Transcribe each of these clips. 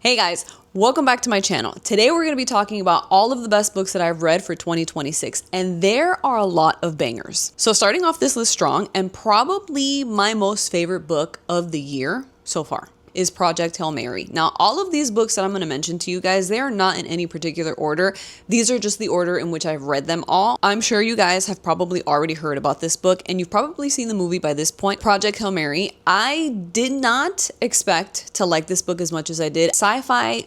Hey guys, welcome back to my channel. Today we're going to be talking about all of the best books that I've read for 2026, and there are a lot of bangers. So starting off this list strong, and probably my most favorite book of the year so far is Project Hail Mary. Now, all of these books that I'm going to mention to you guys, they are not in any particular order. These are just the order in which I've read them all. I'm sure you guys have probably already heard about this book, and you've probably seen the movie by this point. Project Hail Mary. I did not expect to like this book as much as I did. Sci-fi,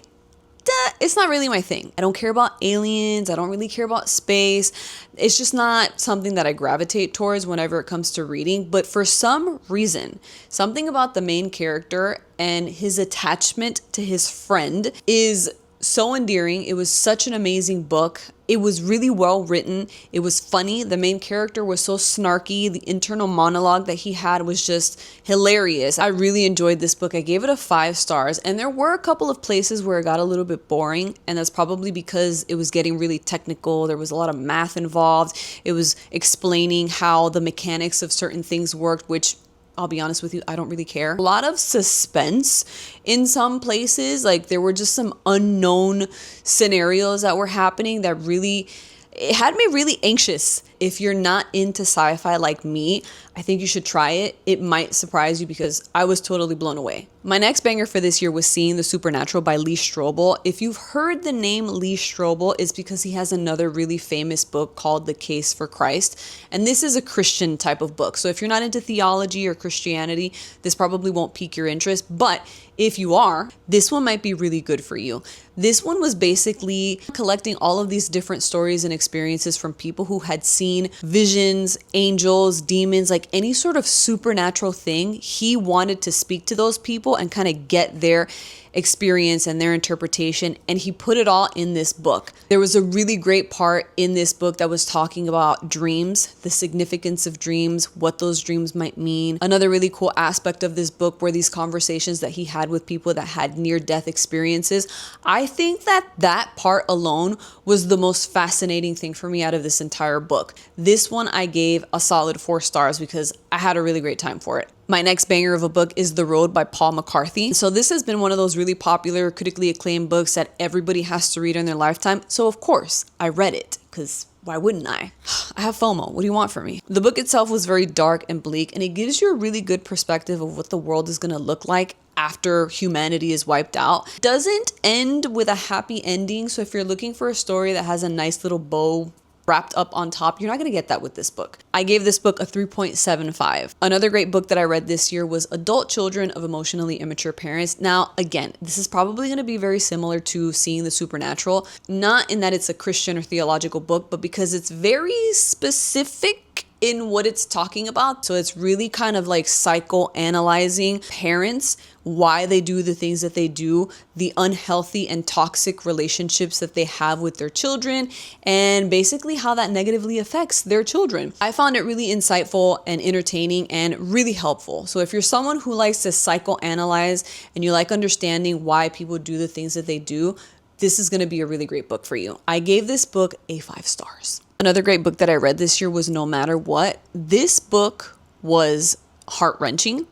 it's not really my thing. I don't care about aliens. I don't really care about space. It's just not something that I gravitate towards whenever it comes to reading. But for some reason, something about the main character and his attachment to his friend is so endearing. It was such an amazing book. It was really well written. It was funny. The main character was so snarky. The internal monologue that he had was just hilarious. I really enjoyed this book. I gave it a 5 stars, and there were a couple of places where it got a little bit boring, and that's probably because it was getting really technical. There was a lot of math involved. It was explaining how the mechanics of certain things worked, which I'll be honest with you, I don't really care. A lot of suspense in some places. Like there were just some unknown scenarios that were happening that really, it had me really anxious. If you're not into sci-fi like me, I think you should try it. It might surprise you because I was totally blown away. My next banger for this year was Seeing the Supernatural by Lee Strobel. If you've heard the name Lee Strobel, it's because he has another really famous book called The Case for Christ. And this is a Christian type of book. So if you're not into theology or Christianity, this probably won't pique your interest. But if you are, this one might be really good for you. This one was basically collecting all of these different stories and experiences from people who had seen visions, angels, demons, like any sort of supernatural thing. He wanted to speak to those people and kind of get their experience and their interpretation, and he put it all in this book. There was a really great part in this book that was talking about dreams, the significance of dreams, what those dreams might mean. Another really cool aspect of this book were these conversations that he had with people that had near-death experiences. I think that part alone was the most fascinating thing for me out of this entire book. This one I gave a solid 4 stars because I had a really great time for it. My next banger of a book is The Road by Paul McCarthy. So this has been one of those really popular, critically acclaimed books that everybody has to read in their lifetime. So of course, I read it because why wouldn't I? I have FOMO. What do you want from me? The book itself was very dark and bleak, and it gives you a really good perspective of what the world is going to look like after humanity is wiped out. It doesn't end with a happy ending. So if you're looking for a story that has a nice little bow wrapped up on top, you're not going to get that with this book. I gave this book a 3.75. Another great book that I read this year was Adult Children of Emotionally Immature Parents. Now, again, this is probably going to be very similar to Seeing the Supernatural, not in that it's a Christian or theological book, but because it's very specific in what it's talking about. So it's really kind of like psychoanalyzing parents, why they do the things that they do, the unhealthy and toxic relationships that they have with their children, and basically how that negatively affects their children. I found it really insightful and entertaining and really helpful. So if you're someone who likes to psychoanalyze and you like understanding why people do the things that they do, this is going to be a really great book for you. I gave this book a 5 stars. Another great book that I read this year was No Matter What. This book was heart-wrenching,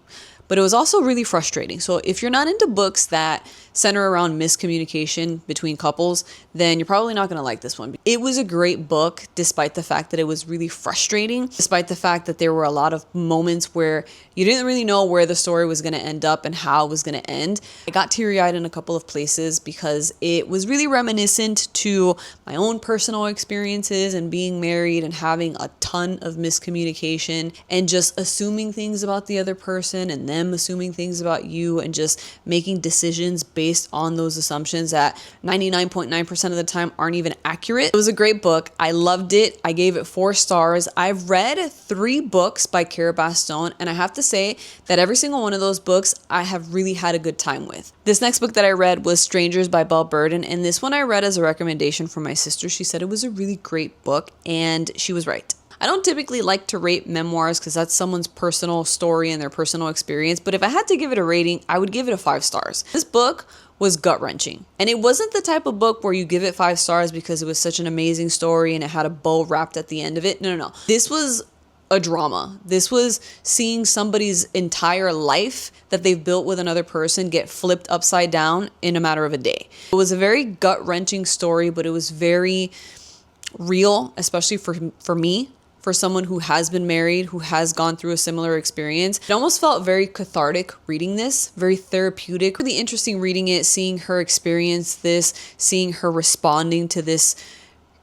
but it was also really frustrating. So if you're not into books that center around miscommunication between couples, then you're probably not going to like this one. It was a great book, despite the fact that it was really frustrating, despite the fact that there were a lot of moments where you didn't really know where the story was going to end up and how it was going to end. I got teary-eyed in a couple of places because it was really reminiscent to my own personal experiences and being married and having a ton of miscommunication and just assuming things about the other person and them assuming things about you and just making decisions based on those assumptions that 99.9% of the time aren't even accurate. It was a great book. I loved it. I gave it 4 stars. I've read 3 books by Cara Bastone, and I have to say that every single one of those books I have really had a good time with. This next book that I read was Strangers by Belle Burden, and this one I read as a recommendation from my sister. She said it was a really great book, and she was right. I don't typically like to rate memoirs because that's someone's personal story and their personal experience, but if I had to give it a rating, I would give it a 5 stars. This book was gut-wrenching, and it wasn't the type of book where you give it 5 stars because it was such an amazing story and it had a bow wrapped at the end of it. No. This was a drama. This was seeing somebody's entire life that they've built with another person get flipped upside down in a matter of a day. It was a very gut-wrenching story, but it was very real, especially for me, for someone who has been married, who has gone through a similar experience. It almost felt very cathartic reading this, very therapeutic. Really interesting reading it, seeing her experience this, seeing her responding to this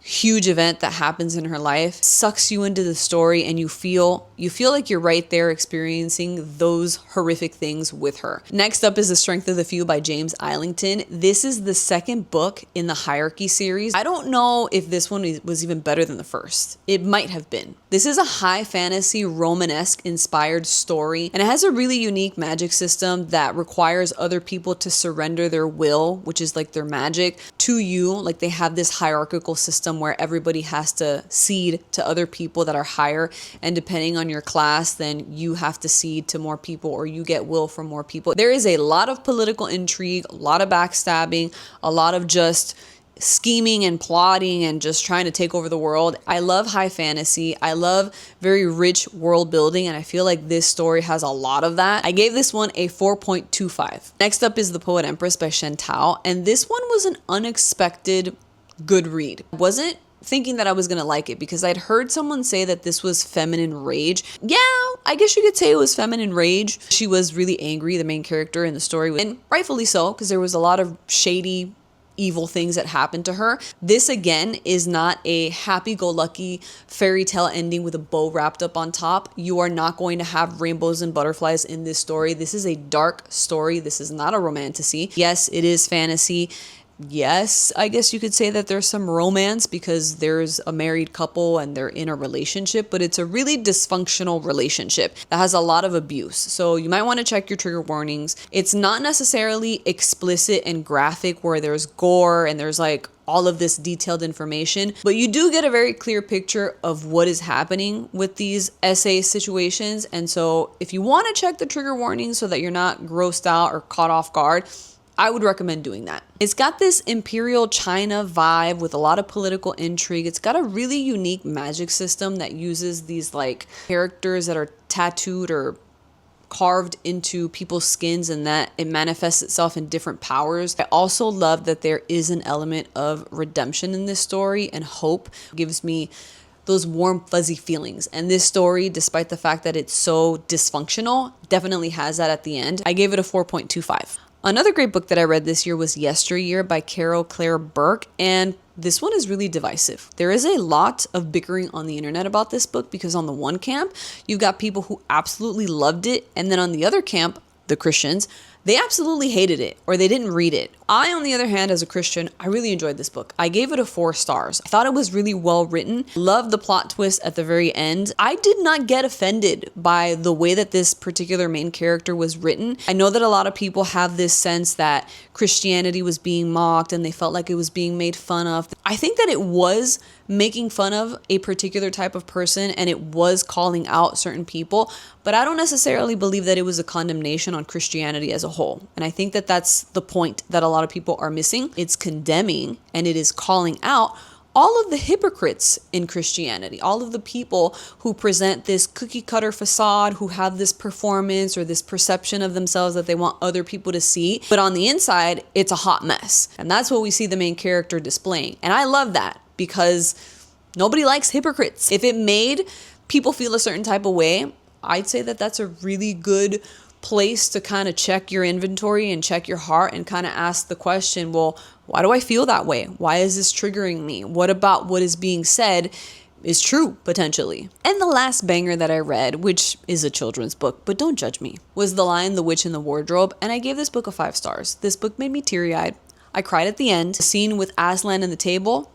huge event that happens in her life, sucks you into the story, and you feel like you're right there experiencing those horrific things with her. Next up is The Strength of the Few by James Islington. This is the second book in the Hierarchy series. I don't know if this one was even better than the first. It might have been. This is a high fantasy Romanesque inspired story, and it has a really unique magic system that requires other people to surrender their will, which is like their magic, to you. Like they have this hierarchical system where everybody has to cede to other people that are higher, and depending on your class, then you have to cede to more people or you get will from more people. There is a lot of political intrigue, a lot of backstabbing, a lot of just scheming and plotting and just trying to take over the world. I love high fantasy. I love very rich world building, and I feel like this story has a lot of that. I gave this one a 4.25. Next up is The Poet Empress by Shen Tao, and this one was an unexpected good read. I wasn't thinking that I was gonna like it because I'd heard someone say that this was feminine rage. Yeah, I guess you could say it was feminine rage. She was really angry, the main character in the story, and rightfully so, because there was a lot of shady, evil things that happened to her. This again is not a happy-go-lucky fairy tale ending with a bow wrapped up on top. You are not going to have rainbows and butterflies in this story. This is a dark story. This is not a romantasy. Yes, it is fantasy. Yes, I guess you could say that there's some romance because there's a married couple and they're in a relationship, but it's a really dysfunctional relationship that has a lot of abuse. So you might want to check your trigger warnings. It's not necessarily explicit and graphic where there's gore and there's like all of this detailed information, but you do get a very clear picture of what is happening with these essay situations. And so if you want to check the trigger warnings so that you're not grossed out or caught off guard, I would recommend doing that. It's got this Imperial China vibe with a lot of political intrigue. It's got a really unique magic system that uses these like characters that are tattooed or carved into people's skins, and that it manifests itself in different powers. I also love that there is an element of redemption in this story, and hope gives me those warm, fuzzy feelings. And this story, despite the fact that it's so dysfunctional, definitely has that at the end. I gave it a 4.25. Another great book that I read this year was Yesteryear by Carol Claire Burke, and this one is really divisive. There is a lot of bickering on the internet about this book because on the one camp, you've got people who absolutely loved it, and then on the other camp, the Christians, they absolutely hated it or they didn't read it. I, on the other hand, as a Christian, I really enjoyed this book. I gave it a 4 stars. I thought it was really well written. Loved the plot twist at the very end. I did not get offended by the way that this particular main character was written. I know that a lot of people have this sense that Christianity was being mocked and they felt like it was being made fun of. I think that it was making fun of a particular type of person and it was calling out certain people, but I don't necessarily believe that it was a condemnation on Christianity as a whole. And I think that that's the point that a lot of people are missing. It's condemning and it is calling out all of the hypocrites in Christianity, all of the people who present this cookie cutter facade, who have this performance or this perception of themselves that they want other people to see. But on the inside, it's a hot mess. And that's what we see the main character displaying. And I love that because nobody likes hypocrites. If it made people feel a certain type of way, I'd say that that's a really good place to kind of check your inventory and check your heart and kind of ask the question, well, why do I feel that way? Why is this triggering me? What about what is being said is true, potentially? And the last banger that I read, which is a children's book, but don't judge me, was The Lion, the Witch, and the Wardrobe, and I gave this book a 5 stars. This book made me teary-eyed. I cried at the end. The scene with Aslan and the table,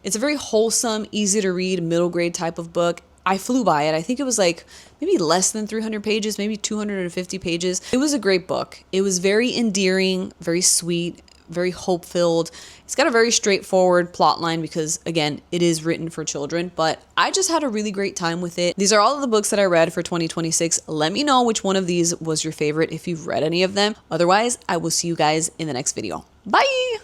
it's a very wholesome, easy to read, middle grade type of book. I flew by it. I think it was like maybe less than 300 pages, maybe 250 pages. It was a great book. It was very endearing, very sweet, very hope-filled. It's got a very straightforward plot line because, again, it is written for children, but I just had a really great time with it. These are all of the books that I read for 2026. Let me know which one of these was your favorite if you've read any of them. Otherwise, I will see you guys in the next video. Bye!